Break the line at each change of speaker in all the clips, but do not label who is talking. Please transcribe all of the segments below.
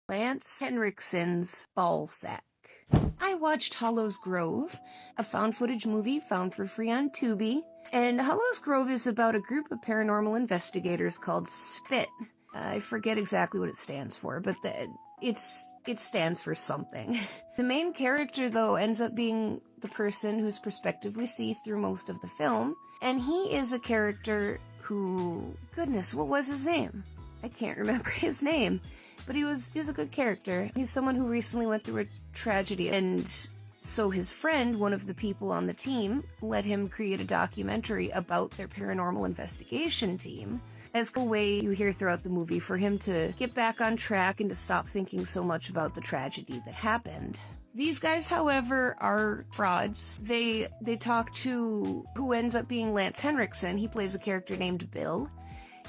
Lance Henriksen's Ballsack. I watched Hollows Grove, a found footage movie found for free on Tubi, and Hollows Grove is about a group of paranormal investigators called SPIT. I forget exactly what it stands for, but it stands for something. The main character, though, ends up being the person whose perspective we see through most of the film, and he is a character who, goodness, what was his name? I can't remember his name, but he was a good character. He's someone who recently went through a tragedy, and so his friend, one of the people on the team, let him create a documentary about their paranormal investigation team as a way you hear throughout the movie for him to get back on track and to stop thinking so much about the tragedy that happened. These guys, however, are frauds. They talk to who ends up being Lance Henriksen. He plays a character named Bill.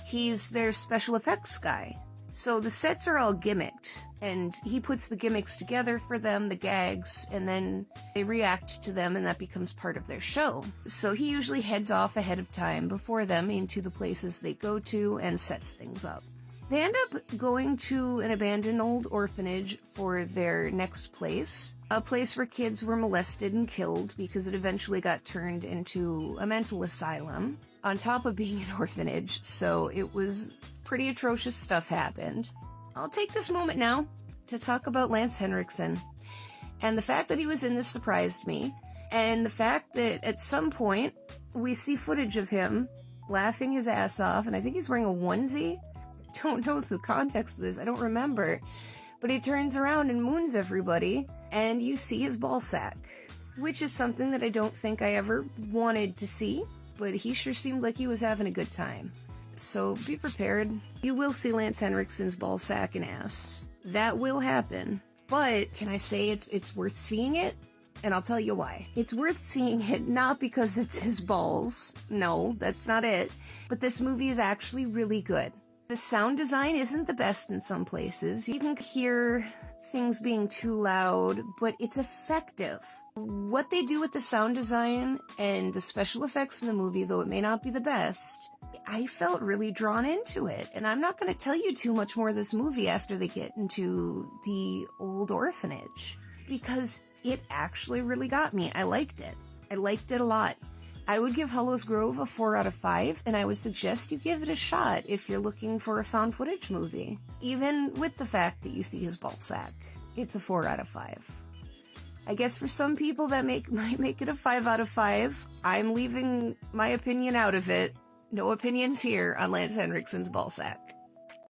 He's their special effects guy. So the sets are all gimmicked, and he puts the gimmicks together for them, the gags, and then they react to them, and that becomes part of their show. So he usually heads off ahead of time before them into the places they go to and sets things up. They end up going to an abandoned old orphanage for their next place, a place where kids were molested and killed because it eventually got turned into a mental asylum, on top of being an orphanage, so it was pretty atrocious stuff happened. I'll take this moment now to talk about Lance Henriksen. And the fact that he was in this surprised me. And the fact that at some point we see footage of him laughing his ass off, and I think he's wearing a onesie. Don't know the context of this, I don't remember. But he turns around and moons everybody, and you see his ball sack. Which is something that I don't think I ever wanted to see, but he sure seemed like he was having a good time. So be prepared. You will see Lance Henriksen's ball sack and ass. That will happen. But can I say it's worth seeing it? And I'll tell you why. It's worth seeing it not because it's his balls. No, that's not it. But this movie is actually really good. The sound design isn't the best in some places. You can hear things being too loud, but it's effective. What they do with the sound design and the special effects in the movie, though it may not be the best, I felt really drawn into it. And I'm not going to tell you too much more of this movie after they get into the old orphanage, because it actually really got me. I liked it. I liked it a lot. I would give Hollows Grove a 4 out of 5, and I would suggest you give it a shot if you're looking for a found footage movie. Even with the fact that you see his ball sack, it's a 4 out of 5. I guess for some people that might make it a 5 out of 5. I'm leaving my opinion out of it. No opinions here on Lance Henriksen's ball sack.